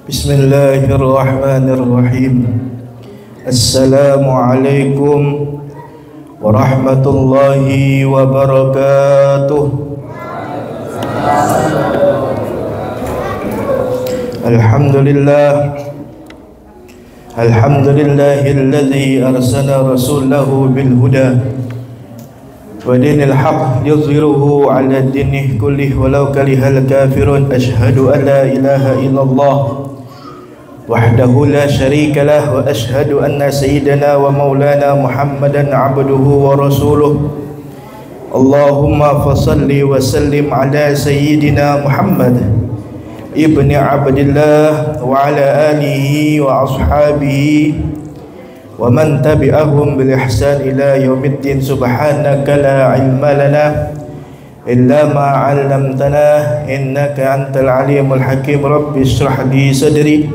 Bismillahirrahmanirrahim. Assalamualaikum warahmatullahi wabarakatuh. Alhamdulillah. Alhamdulillahilladzi arsala rasulahu bil huda wa dinil haqq yuzhiruhu 'ala dinihi kullih walau karihal kafirun. Asyhadu an la ilaha illallah wahdahu la syarika lah wa asyhadu anna sayyidana wa maulana Muhammadan 'abduhu wa rasuluh. Allahumma fasalli wa sallim 'ala sayyidina Muhammad ibni Abdillah wa 'ala alihi wa ashabihi wa man tabi'ahum bil ihsan ila yaumiddin. Subhanaka la ilma lana illa ma 'allamtana innaka antal alimul hakim. Rabbi shrah li sadri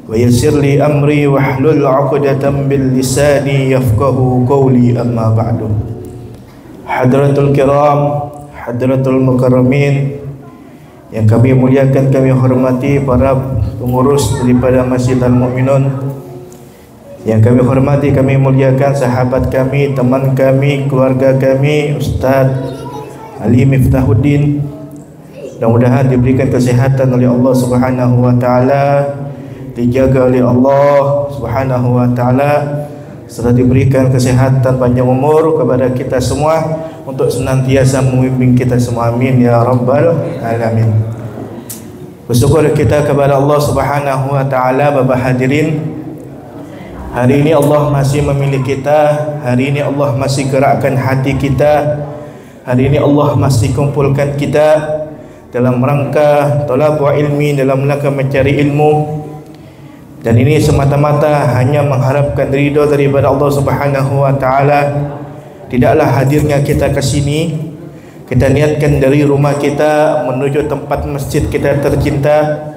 wa yassir li amri wahlul 'uqdatam bil lisani yafqahu qawli. Amma ba'du. Hadratul kiram, hadratul mukarramin yang kami muliakan, kami hormati para pengurus daripada Masjid Al-Mu'minun, yang kami hormati, kami muliakan sahabat kami, teman kami, keluarga kami, Ustaz Ali Miftahuddin. Mudah-mudahan diberikan kesihatan oleh Allah Subhanahu wa taala, dijaga oleh Allah Subhanahu wa taala, serta diberikan kesihatan panjang umur kepada kita semua untuk senantiasa membimbing kita semua. Amin ya rabbal alamin. Bersyukur kita kepada Allah Subhanahu wa taala. Bapak hadirin, hari ini Allah masih memilih kita. Hari ini Allah masih gerakkan hati kita. Hari ini Allah masih kumpulkan kita dalam rangka thalabul ilmi, dalam rangka mencari ilmu. Dan ini semata-mata hanya mengharapkan ridha daripada Allah Subhanahu wa taala. Tidaklah hadirnya kita ke sini, kita niatkan dari rumah kita menuju tempat masjid kita tercinta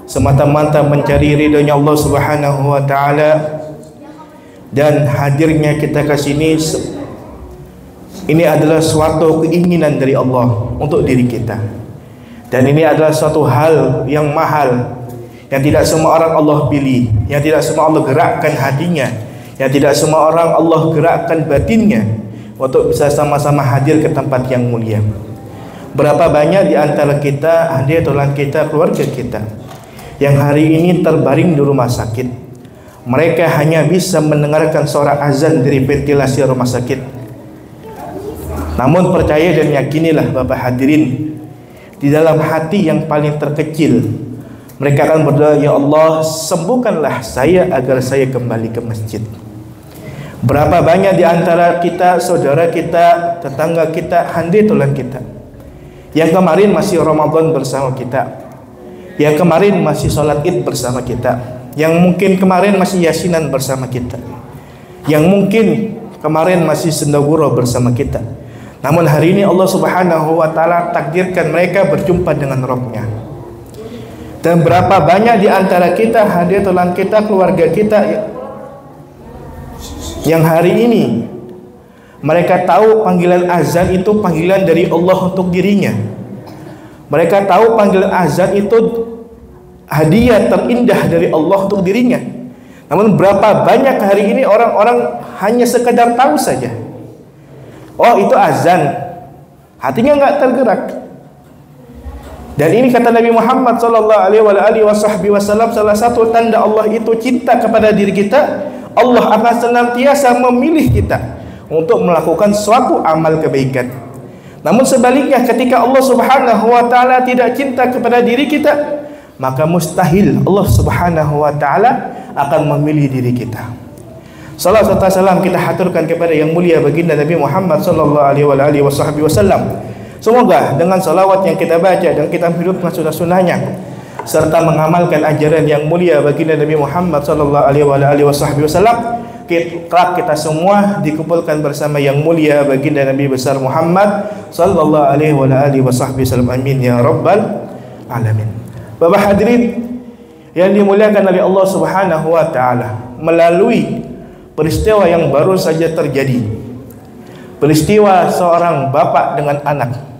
semata-mata mencari ridhonya Allah Subhanahu wa taala. Dan hadirnya kita ke sini ini adalah suatu keinginan dari Allah untuk diri kita. Dan ini adalah suatu hal yang mahal, yang tidak semua orang Allah pilih, yang tidak semua Allah gerakkan hatinya, yang tidak semua orang Allah gerakkan batinnya untuk bisa sama-sama hadir ke tempat yang mulia. Berapa banyak di antara kita, hadir tulang kita, keluarga kita yang hari ini terbaring di rumah sakit. Mereka hanya bisa mendengarkan suara azan dari ventilasi rumah sakit. Namun percaya dan yakinilah Bapak hadirin, di dalam hati yang paling terkecil mereka akan berdoa, ya Allah, sembuhkanlah saya agar saya kembali ke masjid. Berapa banyak di antara kita, saudara kita, tetangga kita, handi tulang kita, yang kemarin masih Ramadan bersama kita, yang kemarin masih sholat id bersama kita, yang mungkin kemarin masih yasinan bersama kita, yang mungkin kemarin masih sendaguro bersama kita. Namun hari ini Allah Subhanahu wa taala takdirkan mereka berjumpa dengan Rabb-Nya. Dan berapa banyak di antara kita, hadir tulang kita, keluarga kita, yang hari ini mereka tahu panggilan azan itu panggilan dari Allah untuk dirinya. Mereka tahu panggilan azan itu hadiah terindah dari Allah untuk dirinya. Namun berapa banyak hari ini orang-orang hanya sekedar tahu saja, oh itu azan, hatinya enggak tergerak. Dan ini kata Nabi Muhammad sallallahu alaihi wasallam, salah satu tanda Allah itu cinta kepada diri kita, Allah akan senantiasa memilih kita untuk melakukan suatu amal kebaikan. Namun sebaliknya, ketika Allah Subhanahu wa taala tidak cinta kepada diri kita, maka mustahil Allah Subhanahu wa taala akan memilih diri kita. Salawat serta salam kita haturkan kepada yang mulia baginda Nabi Muhammad sallallahu alaihi wasallam. Semoga dengan salawat yang kita baca dan kita hidupkan sunnah-sunnahnya serta mengamalkan ajaran yang mulia baginda Nabi Muhammad sallallahu alaihi wasallam, kita semua dikumpulkan bersama yang mulia baginda Nabi besar Muhammad sallallahu alaihi wasallam. Amin ya rabbal alamin. Bapak hadirin yang dimuliakan oleh Allah Subhanahu wa taala, melalui peristiwa yang baru saja terjadi, peristiwa seorang bapak dengan anak,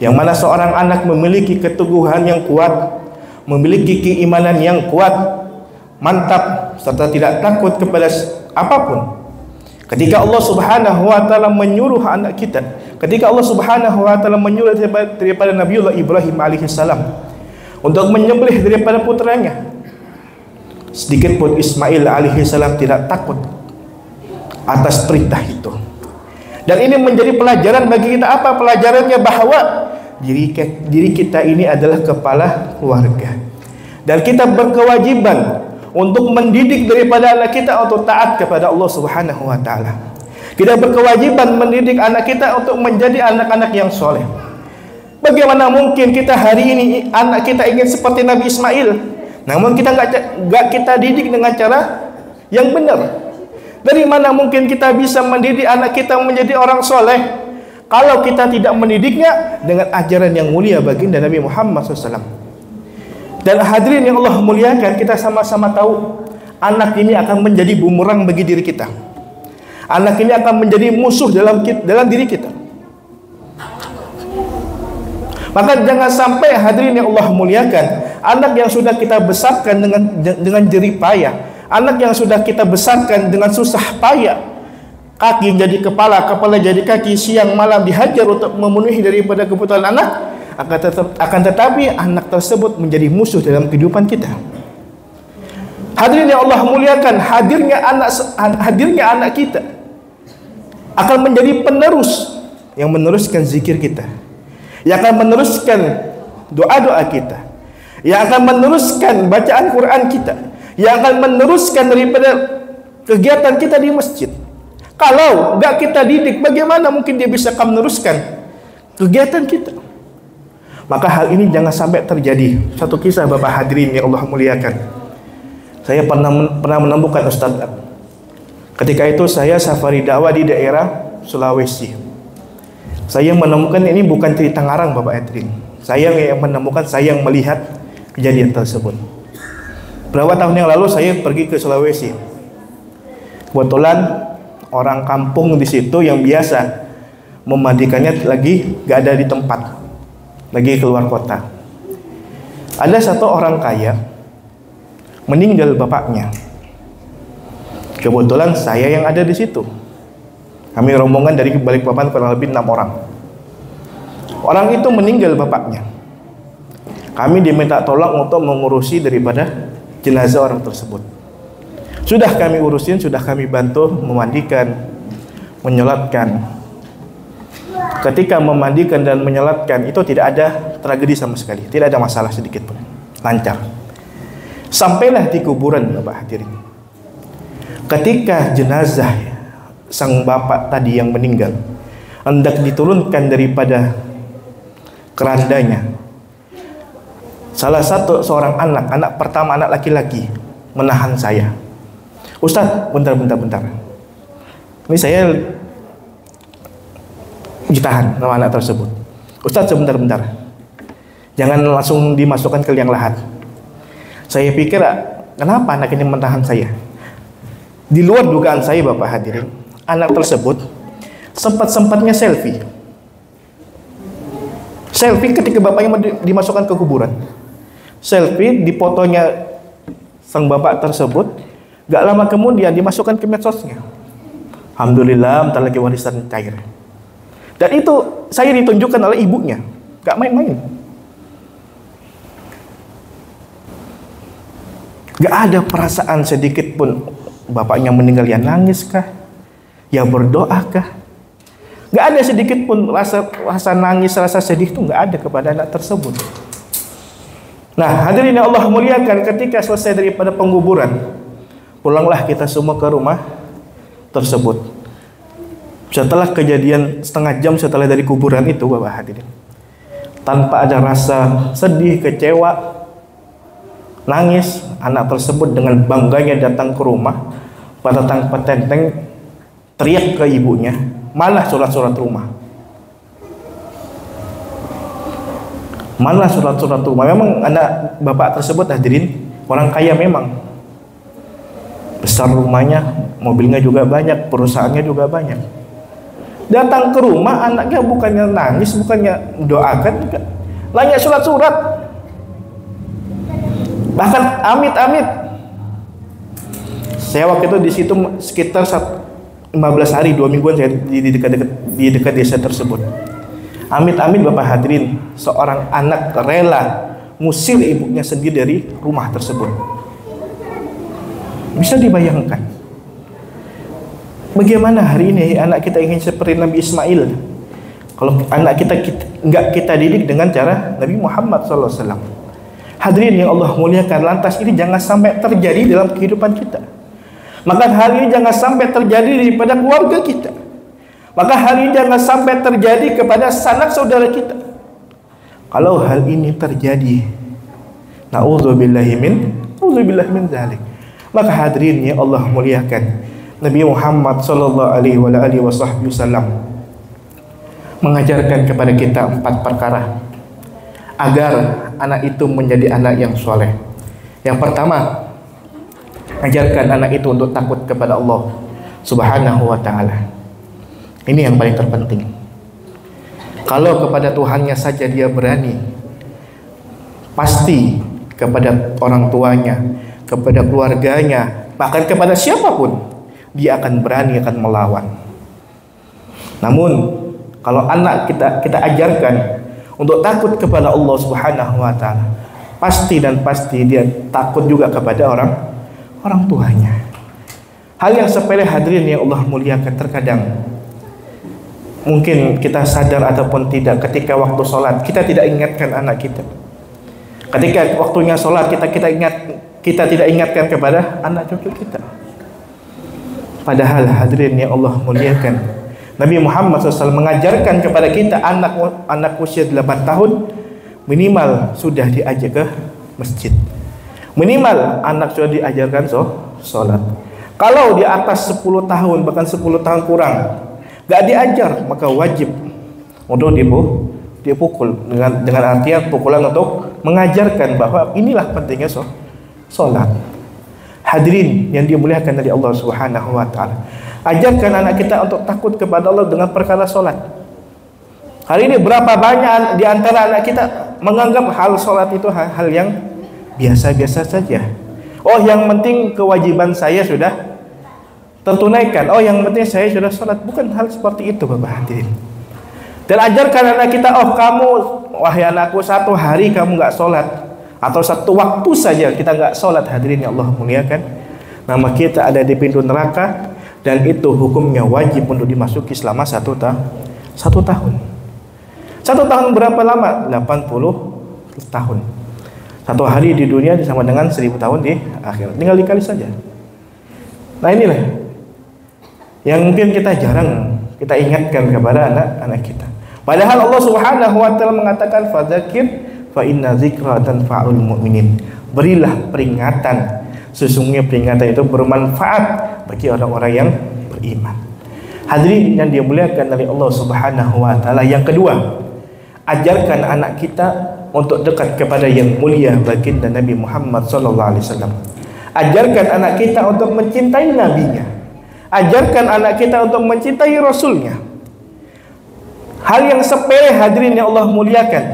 yang mana seorang anak memiliki keteguhan yang kuat, memiliki keimanan yang kuat, mantap, serta tidak takut kepada apapun. Ketika Allah Subhanahu wa taala menyuruh anak kita, ketika Allah Subhanahu wa taala menyuruh daripada Nabiullah Ibrahim alaihi salam untuk menyembelih daripada putranya, sedikit pun Ismail alaihi salam tidak takut atas perintah itu. Dan ini menjadi pelajaran bagi kita. Apa pelajarannya? Bahwa diri kita ini adalah kepala keluarga, dan kita berkewajiban untuk mendidik daripada anak kita untuk taat kepada Allah Subhanahu wa taala. Kita berkewajiban mendidik anak kita untuk menjadi anak-anak yang soleh. Bagaimana mungkin kita hari ini anak kita ingin seperti Nabi Ismail, namun kita nggak kita didik dengan cara yang benar? Dari mana mungkin kita bisa mendidik anak kita menjadi orang soleh kalau kita tidak mendidiknya dengan ajaran yang mulia baginda Nabi Muhammad SAW? Dan hadirin yang Allah muliakan, kita sama-sama tahu anak ini akan menjadi bumerang bagi diri kita. Anak ini akan menjadi musuh dalam diri kita. Maka jangan sampai hadirin yang Allah muliakan, anak yang sudah kita besarkan dengan jerih payah, anak yang sudah kita besarkan dengan susah payah, kaki jadi kepala, kepala jadi kaki, siang malam dihajar untuk memenuhi daripada kebutuhan anak, akan tetapi anak tersebut menjadi musuh dalam kehidupan kita. Hadirin yang Allah muliakan, hadirnya anak kita akan menjadi penerus yang meneruskan zikir kita, yang akan meneruskan doa-doa kita, yang akan meneruskan bacaan Quran kita, yang akan meneruskan daripada kegiatan kita di masjid. Kalau enggak kita didik, bagaimana mungkin dia bisa meneruskan kegiatan kita? Maka hal ini jangan sampai terjadi. Satu kisah Bapak hadirin yang Allah muliakan, saya pernah menemukan Ustaz. Ketika itu saya safari dakwah di daerah Sulawesi. Saya menemukan, ini bukan cerita ngarang Bapak hadirin, saya yang menemukan, saya yang melihat kejadian tersebut. Berapa tahun yang lalu saya pergi ke Sulawesi. Kebetulan orang kampung di situ yang biasa memandikannya lagi gak ada di tempat, lagi keluar kota. Ada satu orang kaya meninggal bapaknya. Kebetulan saya yang ada di situ. Kami rombongan dari Balikpapan kurang lebih 6 orang. Orang itu meninggal bapaknya. Kami diminta tolong untuk mengurusi daripada jenazah orang tersebut. Sudah kami urusin, sudah kami bantu memandikan, menyolatkan. Ketika memandikan dan menyolatkan itu tidak ada tragedi sama sekali, tidak ada masalah sedikit pun, lancar. Sampailah di kuburan Bapak hadirin. Ketika jenazah sang bapak tadi yang meninggal hendak diturunkan daripada kerandanya, salah satu seorang anak pertama, anak laki-laki, menahan saya. Ustaz, bentar. Ini saya ditahan sama anak tersebut. Ustaz, sebentar. Jangan langsung dimasukkan ke liang lahat. Saya pikir, kenapa anak ini menahan saya? Di luar dugaan saya Bapak hadirin, anak tersebut sempat-sempatnya selfie ketika bapaknya dimasukkan ke kuburan. Selfie di fotonya sang bapak tersebut, gak lama kemudian dimasukkan ke medsosnya. Alhamdulillah, bentar lagi warisan cair. Dan itu saya ditunjukkan oleh ibunya, gak main-main. Gak ada perasaan sedikit pun bapaknya meninggal, ya nangis kah, ya berdoa kah? Gak ada sedikit pun rasa nangis, rasa sedih itu gak ada kepada anak tersebut. Nah hadirin yang Allah muliakan, ketika selesai daripada penguburan, pulanglah kita semua ke rumah tersebut. Setelah kejadian setengah jam setelah dari kuburan itu Bapak hadirin, tanpa ada rasa sedih, kecewa, nangis, anak tersebut dengan bangganya datang ke rumah, petentang petenteng teriak ke ibunya, mana surat-surat rumah? Mana surat-surat rumah? Memang anak bapak tersebut hadirin orang kaya memang, besar rumahnya, mobilnya juga banyak, perusahaannya juga banyak. Datang ke rumah, anaknya bukannya nangis, bukannya doakan, nanya surat-surat. Bahkan amit-amit, saya waktu itu di situ sekitar 15 hari, 2 mingguan saya di dekat desa tersebut. Amit-amit Bapak hadirin, seorang anak rela ngusir ibunya sendiri dari rumah tersebut. Bisa dibayangkan bagaimana hari ini anak kita ingin seperti Nabi Ismail. Kalau anak kita enggak kita didik dengan cara Nabi Muhammad SAW. Hadirin yang Allah muliakan, lantas ini jangan sampai terjadi dalam kehidupan kita. Maka hal ini jangan sampai terjadi pada keluarga kita. Maka hal ini jangan sampai terjadi kepada sanak saudara kita. Kalau hal ini terjadi, na'udzubillahi min dzalik. Maka hadirin yang Allah muliakan, Nabi Muhammad sallallahu alaihi wasallam mengajarkan kepada kita 4 perkara agar anak itu menjadi anak yang soleh. Yang pertama, ajarkan anak itu untuk takut kepada Allah Subhanahu wa ta'ala. Ini yang paling terpenting. Kalau kepada Tuhannya saja dia berani, pasti kepada orang tuanya, kepada keluarganya, bahkan kepada siapapun dia akan berani, akan melawan. Namun kalau anak kita ajarkan untuk takut kepada Allah Subhanahu wa ta'ala, pasti dia takut juga kepada orang tuanya. Hal yang sepele hadirin yang Allah muliakan, terkadang mungkin kita sadar ataupun tidak, ketika waktu sholat kita tidak ingatkan anak kita. Ketika waktunya sholat kita tidak ingatkan kepada anak cucu kita. Padahal hadirin yang Allah muliakan, Nabi Muhammad SAW mengajarkan kepada kita anak usia 8 tahun minimal sudah diajak ke masjid. Minimal anak sudah diajarkan sholat. Kalau di atas 10 tahun bahkan 10 tahun kurang gak diajar, maka wajib untuk dipukul dengan artian pukulan untuk mengajarkan bahwa inilah pentingnya sholat. Hadirin yang dimuliakan dari Allah Subhanahu wa ta'ala, ajarkan anak kita untuk takut kepada Allah dengan perkara sholat. Hari ini berapa banyak di antara anak kita menganggap hal sholat itu hal yang biasa-biasa saja. Oh, yang penting kewajiban saya sudah tertunaikan. Oh, yang penting saya sudah sholat. Bukan hal seperti itu Bapak hadirin. Dan ajarkan anak kita, oh kamu, wahai anakku, 1 hari kamu nggak sholat, atau 1 waktu saja kita nggak sholat, hadirin yang Allah muliakan, nama kita ada di pintu neraka, dan itu hukumnya wajib untuk dimasuki selama 1 tahun. 1 tahun berapa lama? 80 tahun. 1 hari di dunia sama dengan 1000 tahun di akhirat. Tinggal dikali saja. Nah inilah yang mungkin kita jarang kita ingatkan kepada anak-anak kita. Padahal Allah Subhanahu wa ta'ala mengatakan, fadzakir fa inna dzikra tanfa'ul mu'minin. Berilah peringatan, sesungguhnya peringatan itu bermanfaat bagi orang-orang yang beriman. Hadirin yang dimuliakan oleh Allah Subhanahu wa ta'ala, yang kedua, ajarkan anak kita untuk dekat kepada yang mulia baginda Nabi Muhammad sallallahu alaihi wasallam. Ajarkan anak kita untuk mencintai nabinya. Ajarkan anak kita untuk mencintai rasulnya. Hal yang sepele hadirin yang Allah muliakan.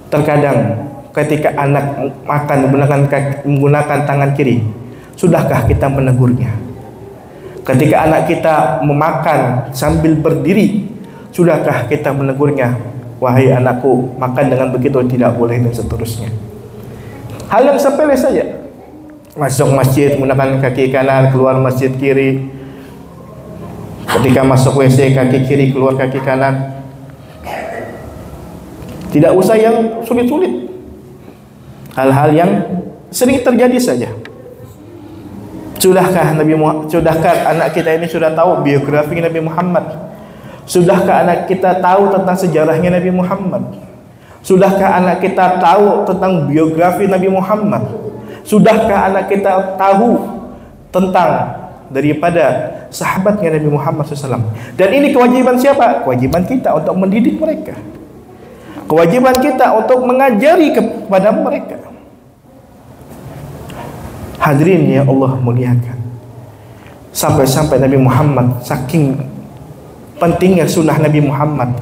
Terkadang ketika anak makan menggunakan tangan kiri, sudahkah kita menegurnya? Ketika anak kita memakan sambil berdiri, sudahkah kita menegurnya? Wahai anakku, makan dengan begitu tidak boleh, dan seterusnya. Hal yang sepele saja. Masuk masjid menggunakan kaki kanan, keluar masjid kiri. Ketika masuk WC kaki kiri, keluar kaki kanan. Tidak usah yang sulit-sulit. Hal-hal yang sering terjadi saja. Sudahkah anak kita ini sudah tahu biografi Nabi Muhammad? Sudahkah anak kita tahu tentang sejarahnya Nabi Muhammad? Sudahkah anak kita tahu tentang biografi Nabi Muhammad? Sudahkah anak kita tahu tentang daripada sahabatnya Nabi Muhammad SAW? Dan ini kewajiban siapa? Kewajiban kita untuk mendidik mereka. Kewajiban kita untuk mengajari kepada mereka. Hadirin yang Allah muliakan, sampai-sampai Nabi Muhammad, saking pentingnya sunnah Nabi Muhammad,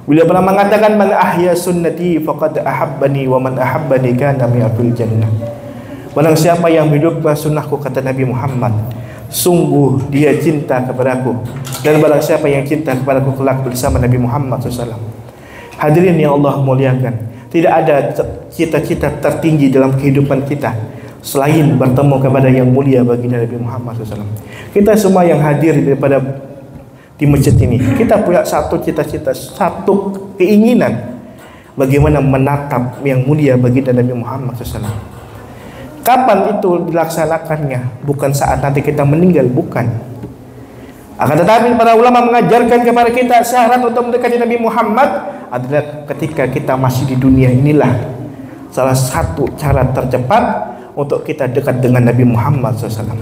Beliau pernah mengatakan, man ahya sunnati faqad ahabbani wa man ahabbani kana fil jannah. Barang siapa yang hidupkan sunnahku, kata Nabi Muhammad, sungguh dia cinta kepadaku, dan barang siapa yang cinta kepadaku kelak bersama Nabi Muhammad SAW. Hadirin yang Allah muliakan, tidak ada cita-cita tertinggi dalam kehidupan kita selain bertemu kepada yang mulia baginda Nabi Muhammad SAW. Kita semua yang hadir daripada di masjid ini, kita punya satu cita-cita, satu keinginan, bagaimana menatap yang mulia baginda Nabi Muhammad SAW. Kapan itu dilaksanakannya? Bukan saat nanti kita meninggal, bukan. Akan tetapi para ulama mengajarkan kepada kita syarat untuk mendekati Nabi Muhammad adalah ketika kita masih di dunia inilah salah satu cara tercepat untuk kita dekat dengan Nabi Muhammad SAW.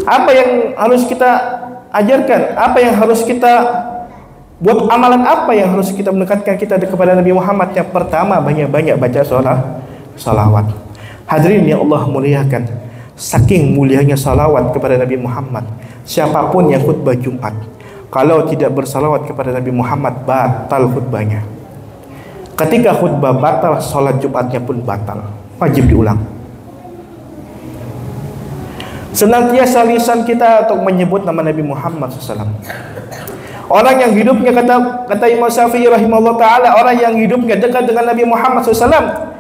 Apa yang harus kita ajarkan? Apa yang harus kita buat, amalan apa yang harus kita mendekatkan kita kepada Nabi Muhammad? Yang pertama, banyak-banyak baca salawat. Hadirin yang Allah muliakan, saking mulianya salawat kepada Nabi Muhammad, siapapun yang khutbah Jumat, kalau tidak bersalawat kepada Nabi Muhammad, batal khutbahnya. Ketika khutbah batal, sholat Jumatnya pun batal, wajib diulang. Senantiasa lisan kita untuk menyebut nama Nabi Muhammad SAW. Orang yang hidupnya, kata Imam Syafi'i rahimahullah ta'ala, orang yang hidupnya dekat dengan Nabi Muhammad SAW,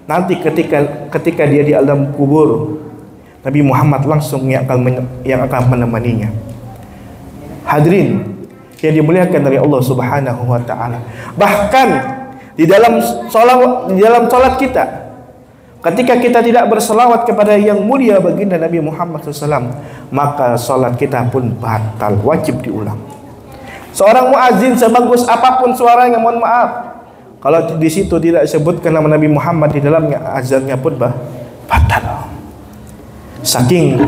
nanti ketika dia di alam kubur, Nabi Muhammad langsung yang akan menemaninya. Hadirin yang dimuliakan dari Allah Subhanahu wa taala. Bahkan di dalam salat kita, ketika kita tidak berselawat kepada yang mulia baginda Nabi Muhammad SAW, maka salat kita pun batal, wajib diulang. Seorang muazin sebagus apapun suaranya, mohon maaf, kalau di situ tidak disebutkan nama Nabi Muhammad di dalamnya, azannya pun batal. Saking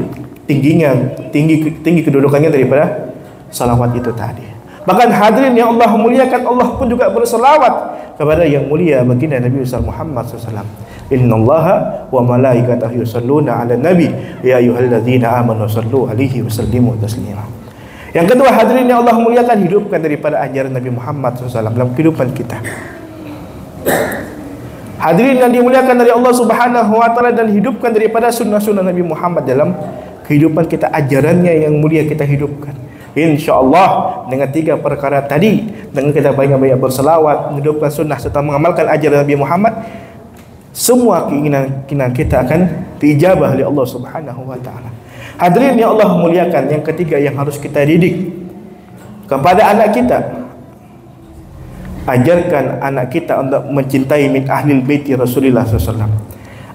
tinggi kedudukannya daripada salawat itu tadi. Bahkan hadirin yang Allah muliakan, Allah pun juga berselawat kepada yang mulia baginda Nabi Muhammad SAW. Innallaha wa malaikatahu yusholluna 'alan nabi ya ayyuhalladzina amanu shallu 'alaihi wa sallimu taslima. Yang kedua, hadirin yang Allah muliakan, hidupkan daripada ajaran Nabi Muhammad SAW dalam kehidupan kita. Hadirin yang dimuliakan dari Allah Subhanahu wa taala, dan hidupkan daripada sunnah-sunnah Nabi Muhammad dalam kehidupan kita, ajarannya yang mulia kita hidupkan. InsyaAllah dengan 3 perkara tadi, dengan kita banyak-banyak berselawat, menghidupkan sunnah serta mengamalkan ajaran Nabi Muhammad, semua keinginan kita akan diijabah oleh Allah Subhanahu wa taala. Hadirin yang Allah muliakan, yang ketiga yang harus kita didik kepada anak kita, ajarkan anak kita untuk mencintai min ahlil baiti Rasulullah SAW.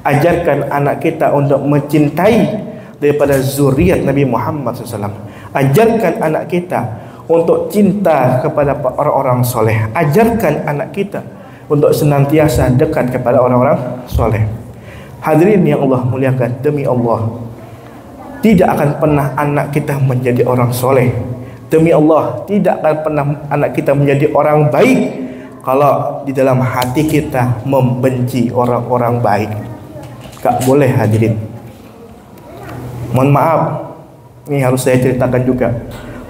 Ajarkan anak kita untuk mencintai daripada zuriat Nabi Muhammad SAW. Ajarkan anak kita untuk cinta kepada orang-orang soleh. Ajarkan anak kita untuk senantiasa dekat kepada orang-orang soleh. Hadirin yang Allah muliakan, demi Allah, tidak akan pernah anak kita menjadi orang soleh. Demi Allah, tidak akan pernah anak kita menjadi orang baik kalau di dalam hati kita membenci orang-orang baik. Gak boleh, hadirin. Mohon maaf, ini harus saya ceritakan juga,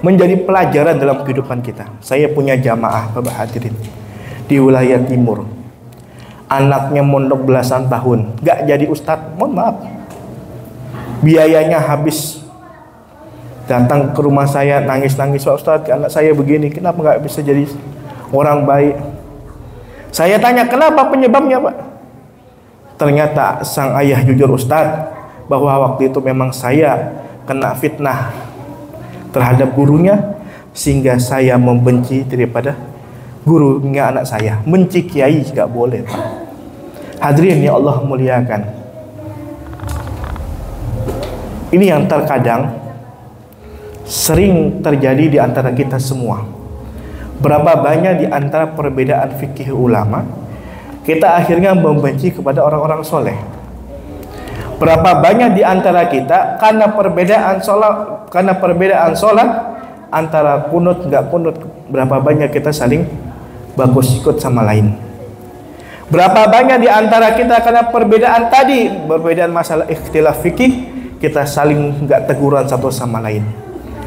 menjadi pelajaran dalam kehidupan kita. Saya punya jamaah, Bapak hadirin, di wilayah timur. Anaknya mondok belasan tahun, gak jadi ustadz. Mohon maaf, biayanya habis. Datang ke rumah saya nangis-nangis, Pak Ustadz, anak saya begini, kenapa gak bisa jadi orang baik? Saya tanya, kenapa penyebabnya, Pak? Ternyata sang ayah jujur, Ustadz, bahwa waktu itu memang saya kena fitnah terhadap gurunya, sehingga saya membenci daripada gurunya anak saya. Benci kiai gak boleh, Pak. Hadirin yang Allah muliakan, ini yang terkadang sering terjadi di antara kita semua. Berapa banyak di antara perbedaan fikih ulama, kita akhirnya membenci kepada orang-orang soleh. Berapa banyak di antara kita karena perbedaan sholat antara kunut nggak kunut, berapa banyak kita saling bagus ikut sama lain. Berapa banyak di antara kita karena perbedaan tadi, perbedaan masalah ikhtilaf fikih, kita saling nggak teguran satu sama lain.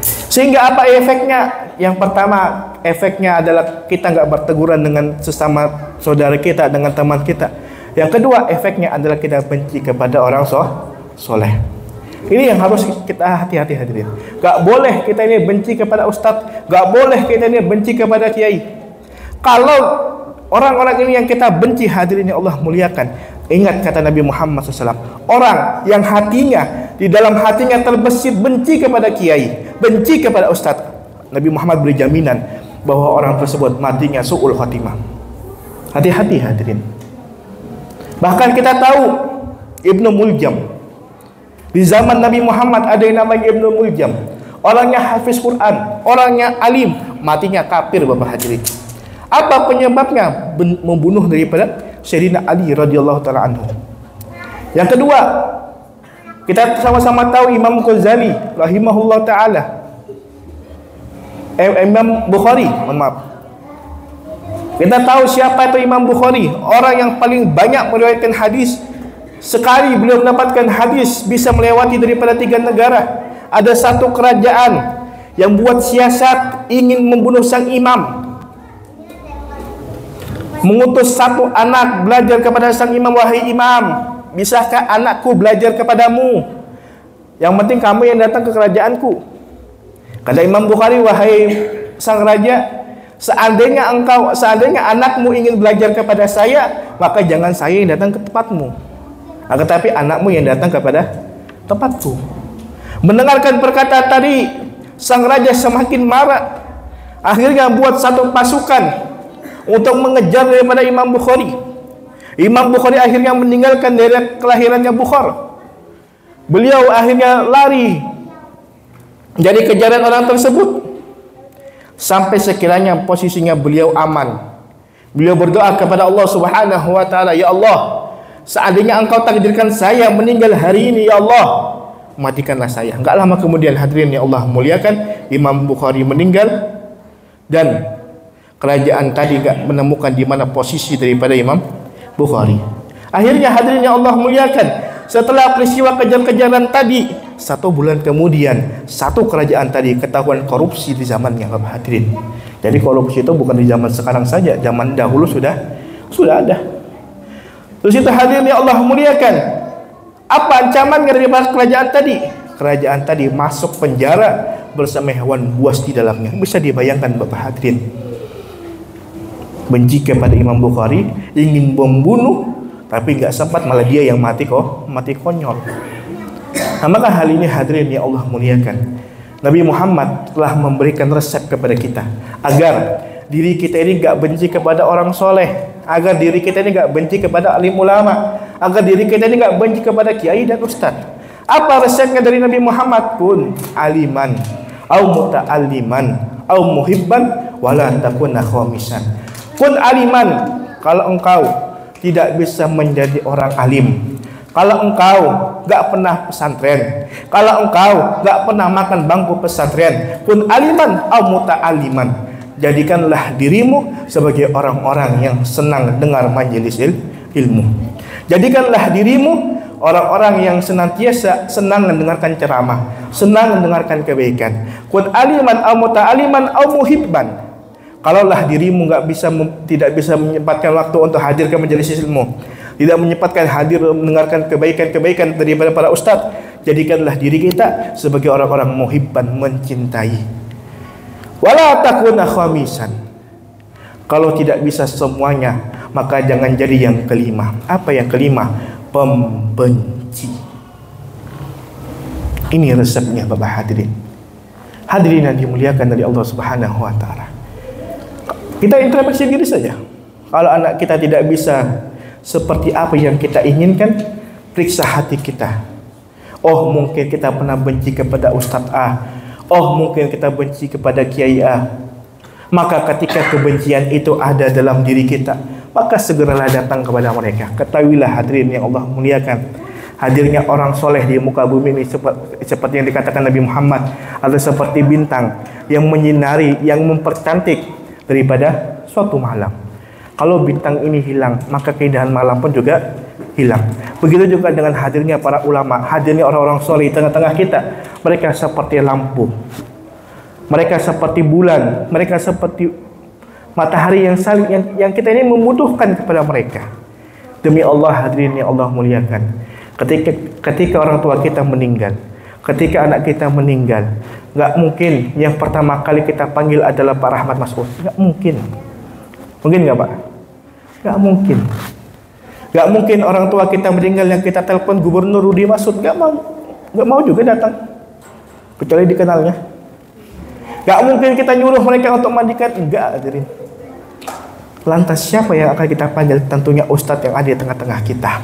Sehingga apa efeknya? Yang pertama, efeknya adalah kita nggak berteguran dengan sesama saudara kita, dengan teman kita. Yang kedua, efeknya adalah kita benci kepada orang soleh. Ini yang harus kita hati-hati hadirin. Gak boleh kita ini benci kepada ustadz, gak boleh kita ini benci kepada kiai. Kalau orang-orang ini yang kita benci, hadirin yang Allah muliakan, ingat kata Nabi Muhammad SAW, orang yang hatinya, di dalam hatinya terbesit benci kepada kiai, benci kepada ustadz, Nabi Muhammad beri jaminan bahwa orang tersebut matinya su'ul khatimah. Hati-hati hadirin. Bahkan kita tahu Ibnu Muljam, di zaman Nabi Muhammad ada yang namanya Ibnu Muljam, orangnya hafiz Quran, orangnya alim, matinya kafir Bapak hadirin. Apa penyebabnya? Membunuh daripada Sayyidina Ali radhiyallahu taala anhu. Yang kedua, kita sama-sama tahu Imam Ghazali rahimahullah taala, Imam Bukhari, mohon maaf. Kita tahu siapa itu Imam Bukhari, orang yang paling banyak meriwayatkan hadis. Sekali beliau mendapatkan hadis bisa melewati daripada 3 negara. Ada satu kerajaan yang buat siasat ingin membunuh sang imam, mengutus satu anak belajar kepada sang imam, wahai imam, bisakah anakku belajar kepadamu? Yang penting kamu yang datang ke kerajaanku. Kata Imam Bukhari, wahai sang raja, seandainya anakmu ingin belajar kepada saya, maka jangan saya yang datang ke tempatmu, tetapi anakmu yang datang kepada tempatku. Mendengarkan perkataan tadi, sang raja semakin marah. Akhirnya buat satu pasukan untuk mengejar daripada Imam Bukhari. Imam Bukhari akhirnya meninggalkan daerah kelahirannya Bukhara. Beliau akhirnya lari dari kejaran orang tersebut, sampai sekiranya posisinya beliau aman. Beliau berdoa kepada Allah Subhanahu wa taala, ya Allah, seandainya engkau takdirkan saya meninggal hari ini, ya Allah, matikanlah saya. Enggak lama kemudian hadirin yang Allah muliakan, Imam Bukhari meninggal, dan kerajaan tadi enggak menemukan di mana posisi daripada Imam Bukhari. Akhirnya hadirin yang Allah muliakan, setelah peristiwa kejar-kejaran tadi, 1 bulan kemudian satu kerajaan tadi ketahuan korupsi di zamannya Bapak hadirin. Jadi korupsi itu bukan di zaman sekarang saja, zaman dahulu sudah ada. Terus itu hadirin yang Allah muliakan, apa ancamannya daripada kerajaan tadi? Kerajaan tadi masuk penjara bersama hewan buas di dalamnya. Bisa dibayangkan Bapak hadirin. Benci kepada Imam Bukhari, ingin membunuh, tapi nggak sempat, malah dia yang mati konyol. Nah, maka hal ini hadirin yang Allah muliakan, Nabi Muhammad telah memberikan resep kepada kita agar diri kita ini nggak benci kepada orang soleh, agar diri kita ini nggak benci kepada alim ulama, agar diri kita ini nggak benci kepada kiai dan ustadz. Apa resepnya dari Nabi Muhammad? Kun aliman, au muta'alliman, au muhibban, wala takuna khamisan. Kun aliman, kalau engkau tidak bisa menjadi orang alim, kalau engkau gak pernah pesantren, kalau engkau gak pernah makan bangku pesantren, kun aliman au muta'aliman, jadikanlah dirimu sebagai orang-orang yang senang dengar majelis ilmu. Jadikanlah dirimu orang-orang yang senantiasa senang mendengarkan ceramah, senang mendengarkan kebaikan. Kun aliman au muta'aliman au muhibban. Kalaulah dirimu tidak bisa menyempatkan waktu untuk hadir ke majelis ilmu, tidak menyempatkan hadir mendengarkan kebaikan-kebaikan daripada para ustadz, jadikanlah diri kita sebagai orang-orang muhibban, mencintai. Wala takuna khamisan. Kalau tidak bisa semuanya, maka jangan jadi yang kelima. Apa yang kelima? Pembenci. Ini resepnya Bapak hadirin. Hadirin yang dimuliakan dari Allah Subhanahu wa taala. Kita introspeksi diri saja. Kalau anak kita tidak bisa seperti apa yang kita inginkan, periksa hati kita. Oh, mungkin kita pernah benci kepada Ustadz A. Oh, mungkin kita benci kepada Kiai A. Maka ketika kebencian itu ada dalam diri kita, maka segeralah datang kepada mereka. Ketahuilah hadirin yang Allah muliakan, hadirnya orang soleh di muka bumi ini seperti yang dikatakan Nabi Muhammad, atau seperti bintang yang menyinari, yang mempercantik daripada suatu malam. Kalau bintang ini hilang, maka keindahan malam pun juga hilang. Begitu juga dengan hadirnya para ulama, hadirnya orang-orang soleh di tengah-tengah kita. Mereka seperti lampu. Mereka seperti bulan, mereka seperti matahari yang saling yang kita ini membutuhkan kepada mereka. Demi Allah hadirin yang Allah muliakan, ketika orang tua kita meninggal, ketika anak kita meninggal, nggak mungkin yang pertama kali kita panggil adalah Pak Rahmat Mas'ud. Nggak mungkin. Mungkin nggak Pak? Nggak mungkin. Nggak mungkin orang tua kita meninggal yang kita telepon Gubernur Rudi Masud. Nggak mau juga datang, kecuali dikenalnya. Nggak mungkin kita nyuruh mereka untuk mandikan. Enggak, hadirin. Lantas siapa yang akan kita panggil? Tentunya Ustadz yang ada di tengah-tengah kita.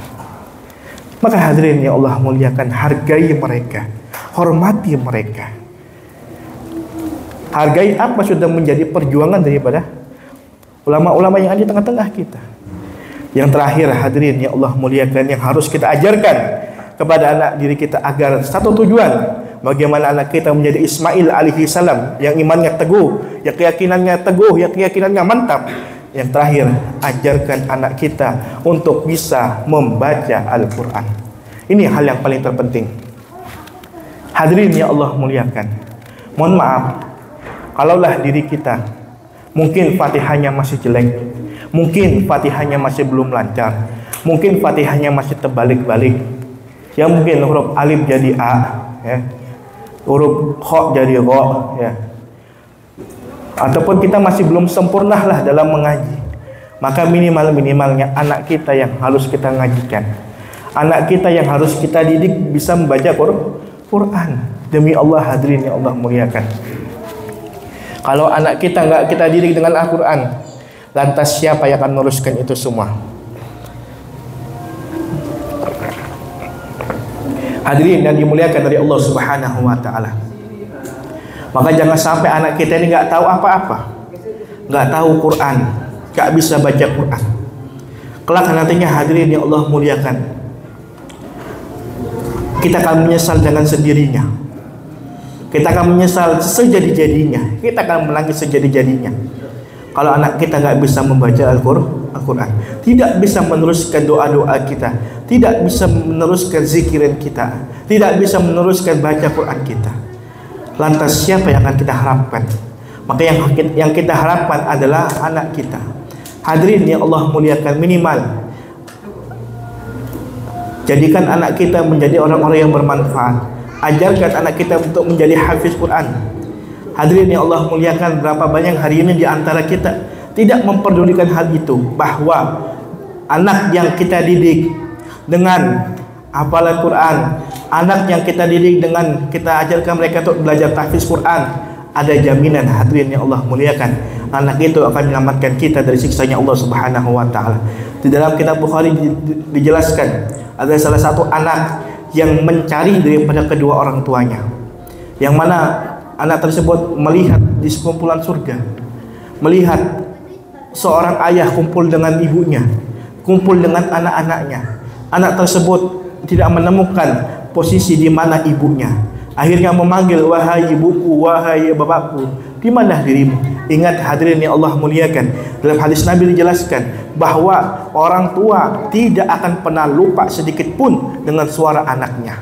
Maka hadirin yang Allah muliakan, hargai mereka, hormati mereka. Hargai apa sudah menjadi perjuangan daripada ulama-ulama yang ada di tengah-tengah kita. Yang terakhir hadirin yang Allah muliakan, yang harus kita ajarkan kepada anak diri kita agar satu tujuan, bagaimana anak kita menjadi Ismail alaihi salam yang imannya teguh, yang keyakinannya teguh, yang keyakinannya mantap. Yang terakhir, ajarkan anak kita untuk bisa membaca Al-Quran. Ini hal yang paling terpenting. Hadirin yang Allah muliakan, mohon maaf kalaulah diri kita mungkin Fatihahnya masih jelek, mungkin Fatihahnya masih belum lancar, mungkin Fatihahnya masih terbalik-balik, ya mungkin huruf alif jadi A, ya, huruf kha jadi ro, ya, ataupun kita masih belum sempurna lah dalam mengaji, maka minimalnya anak kita yang harus kita ngajikan, anak kita yang harus kita didik bisa membaca Quran. Demi Allah hadirin yang Allah muliakan, kalau anak kita nggak kita didik dengan Al-Quran, lantas siapa yang akan meneruskan itu semua? Hadirin yang dimuliakan dari Allah Subhanahu wa Ta'ala, maka jangan sampai anak kita ini nggak tahu apa-apa, nggak tahu Quran, nggak bisa baca Quran. Kelak nantinya hadirin yang Allah muliakan, kita akan menyesal dengan sendirinya. Kita akan menyesal sejadi-jadinya. Kita akan menangis sejadi-jadinya kalau anak kita nggak bisa membaca Al-Quran, tidak bisa meneruskan doa-doa kita, tidak bisa meneruskan zikiran kita, tidak bisa meneruskan baca Quran kita. Lantas siapa yang akan kita harapkan? Maka yang kita harapkan adalah anak kita. Hadirin yang Allah muliakan, minimal jadikan anak kita menjadi orang-orang yang bermanfaat. Ajarkan anak kita untuk menjadi hafiz Quran. Hadirin yang Allah muliakan, berapa banyak hari ini di antara kita tidak memperdulikan hal itu, bahwa anak yang kita didik dengan hafalan Quran, anak yang kita didik dengan kita ajarkan mereka untuk belajar tahfiz Quran, ada jaminan hadirin yang Allah muliakan, anak itu akan menyelamatkan kita dari siksanya Allah Subhanahu wa Ta'ala. Di dalam kitab Bukhari dijelaskan ada salah satu anak yang mencari daripada kedua orang tuanya, yang mana anak tersebut melihat di sekumpulan surga, melihat seorang ayah kumpul dengan ibunya, kumpul dengan anak-anaknya. Anak tersebut tidak menemukan posisi di mana ibunya, akhirnya memanggil, wahai ibuku, wahai bapakku, di mana dirimu? Ingat hadirin yang Allah muliakan, dalam hadis Nabi dijelaskan bahwa orang tua tidak akan pernah lupa sedikit pun dengan suara anaknya.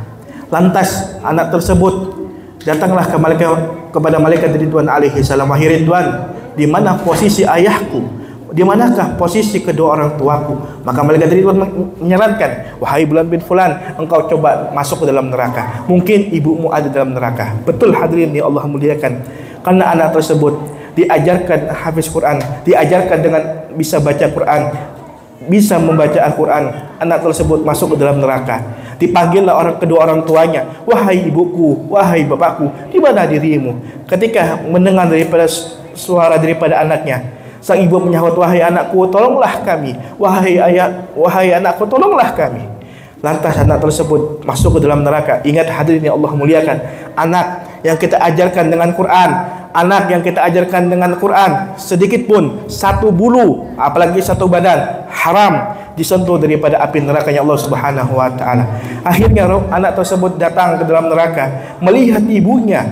Lantas anak tersebut datanglah kepada malaikat Ridwan alaihi salam, wahai Ridwan, di mana posisi ayahku? Di manakah posisi kedua orang tuaku? Maka malaikat Ridwan menyarankan, wahai Bulan bin Fulan, engkau coba masuk ke dalam neraka. Mungkin ibumu ada dalam neraka. Betul hadirin yang Allah muliakan, karena anak tersebut diajarkan hafiz Quran, diajarkan dengan bisa baca Quran, bisa membaca Al-Quran, anak tersebut masuk ke dalam neraka. Dipanggillah kedua orang tuanya, wahai ibuku, wahai bapakku, di mana dirimu? Ketika mendengar daripada suara daripada anaknya, sang ibu menyahut, wahai anakku, tolonglah kami, wahai ayah, wahai anakku, tolonglah kami. Lantas anak tersebut masuk ke dalam neraka. Ingat hadirin yang Allah muliakan, anak yang kita ajarkan dengan Quran, anak yang kita ajarkan dengan Quran, sedikit pun satu bulu, apalagi satu badan, haram disentuh daripada api nerakanya Allah Subhanahu wa Ta'ala. Akhirnya anak tersebut datang ke dalam neraka, melihat ibunya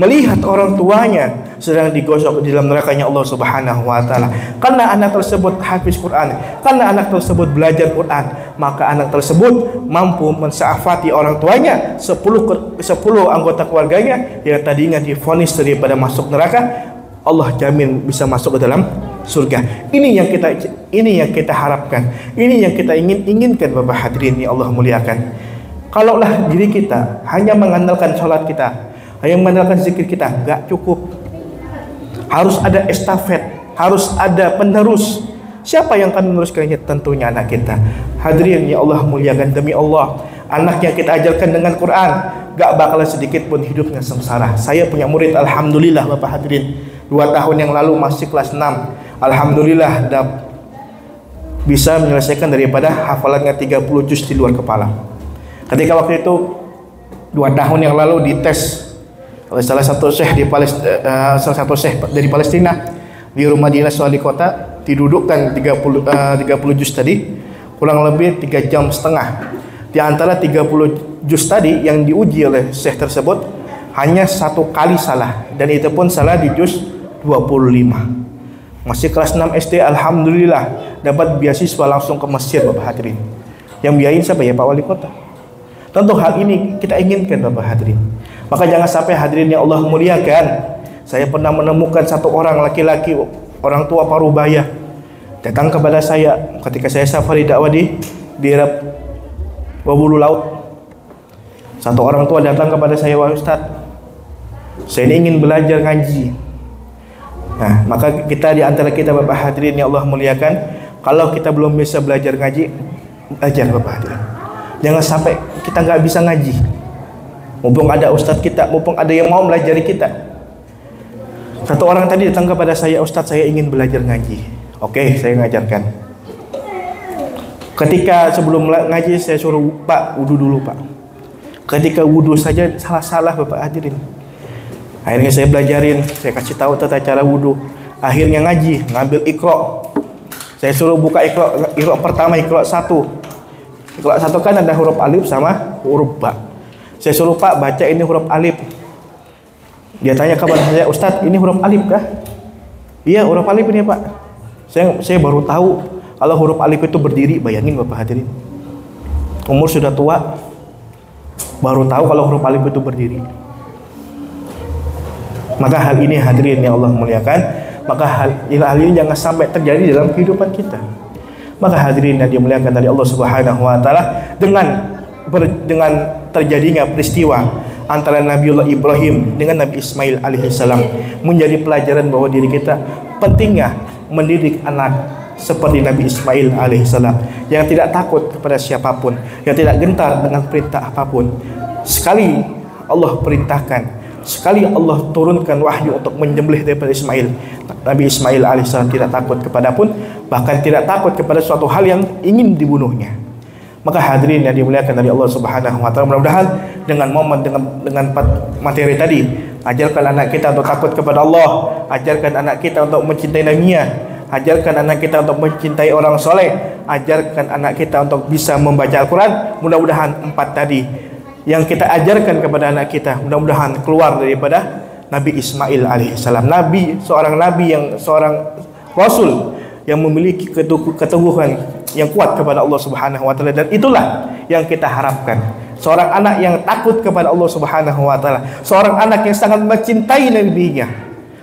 melihat orang tuanya sedang digosok di dalam nerakanya Allah Subhanahu wa taala. Karena anak tersebut hafiz Quran, karena anak tersebut belajar Quran, maka anak tersebut mampu mensyafati orang tuanya, 10 anggota keluarganya yang tadinya divonis daripada masuk neraka, Allah jamin bisa masuk ke dalam surga. Ini yang kita harapkan, ini yang kita inginkan Bapak hadirin yang Allah muliakan. Kalaulah diri kita hanya mengandalkan sholat kita, hanya mengandalkan zikir kita, nggak cukup. Harus ada estafet, harus ada penerus. Siapa yang akan meneruskannya? Tentunya anak kita. Hadirin yang Allah muliakan, demi Allah, anak yang kita ajarkan dengan Quran gak bakalan sedikit pun hidupnya sengsara. Saya punya murid, alhamdulillah Bapak hadirin, 2 tahun yang lalu masih kelas 6. Alhamdulillah bisa menyelesaikan daripada hafalannya 30 juz di luar kepala. Ketika waktu itu 2 tahun yang lalu dites oleh salah satu syekh dari Palestina di rumah dinas wali kota, didudukkan 30 juz tadi, kurang lebih 3,5 jam. Di antara 30 juz tadi yang diuji oleh syekh tersebut hanya 1 kali salah, dan itu pun salah di juz 25. Masih kelas 6 SD, alhamdulillah dapat beasiswa langsung ke Mesir Bapak hadirin. Yang biayain siapa ya? Pak Wali Kota. Tentu hal ini kita inginkan Bapak hadirin. Maka jangan sampai hadirin yang Allah muliakan. Saya pernah menemukan satu orang laki-laki, orang tua parubaya, datang kepada saya ketika saya safari dakwah di daerah Wabulu Laut. Satu orang tua datang kepada saya, wahai Ustaz, saya ini ingin belajar ngaji. Nah, maka kita di antara kita Bapak hadirin yang Allah muliakan, kalau kita belum bisa belajar ngaji, belajar Bapak hadirin. Jangan sampai kita nggak bisa ngaji. Mumpung ada ustadz kita, mumpung ada yang mau melajari kita. Satu orang tadi datang kepada saya, Ustadz saya ingin belajar ngaji. Oke, saya ngajarkan. Ketika sebelum ngaji saya suruh, Pak, wudu dulu Pak. Ketika wudu saja salah-salah Bapak hadirin. Akhirnya saya belajarin, saya kasih tahu tata cara wudu. Akhirnya ngaji, ngambil Iqra. Saya suruh buka Iqra pertama, Iqra 1. Iqra 1 kan ada huruf alif sama huruf ba. Saya suruh Pak baca ini huruf alif. Dia tanya kepada saya, Ustadz ini huruf alif kah? Iya huruf alif ini Pak. Saya baru tahu kalau huruf alif itu berdiri. Bayangin Bapak hadirin, umur sudah tua, baru tahu kalau huruf alif itu berdiri. Maka hal ini hadirin yang Allah muliakan, maka hal ini jangan sampai terjadi dalam kehidupan kita. Maka hadirin yang dimuliakan dari Allah Subhanahu wa taala, dengan terjadinya peristiwa antara Nabiullah Ibrahim dengan Nabi Ismail alaihissalam menjadi pelajaran bahwa diri kita pentingnya mendidik anak seperti Nabi Ismail alaihissalam yang tidak takut kepada siapapun, yang tidak gentar dengan perintah apapun. Sekali Allah perintahkan, sekali Allah turunkan wahyu untuk menyembelih daripada Ismail, Nabi Ismail alaihissalam tidak takut kepada pun, bahkan tidak takut kepada suatu hal yang ingin dibunuhnya. Maka hadirin yang dimuliakan dari Allah Subhanahu wa taala, mudah-mudahan dengan materi tadi, ajarkan anak kita untuk takut kepada Allah, ajarkan anak kita untuk mencintai Nabi-Nya, ajarkan anak kita untuk mencintai orang soleh, ajarkan anak kita untuk bisa membaca Al-Quran. Mudah-mudahan 4 tadi yang kita ajarkan kepada anak kita, mudah-mudahan keluar daripada Nabi Ismail alaihissalam, seorang rasul yang memiliki keteguhan yang kuat kepada Allah Subhanahu wa taala, dan itulah yang kita harapkan. Seorang anak yang takut kepada Allah Subhanahu wa taala, seorang anak yang sangat mencintai nabinya,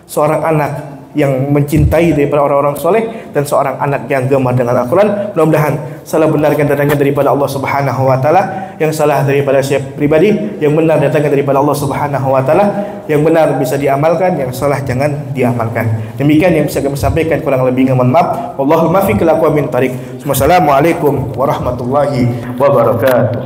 seorang anak yang mencintai daripada orang-orang soleh, dan seorang anak yang gemar dengan Al-Quran. Mudah-mudahan salah benarkan datangnya daripada Allah Subhanahu wa taala, yang salah daripada saya pribadi, yang benar datangnya daripada Allah Subhanahu wa taala, yang benar bisa diamalkan, yang salah jangan diamalkan. Demikian yang bisa kami sampaikan, kurang lebihnya mohon maaf. Wallahul muwaffiq ila aqwamit thariq. Wassalamualaikum warahmatullahi wabarakatuh.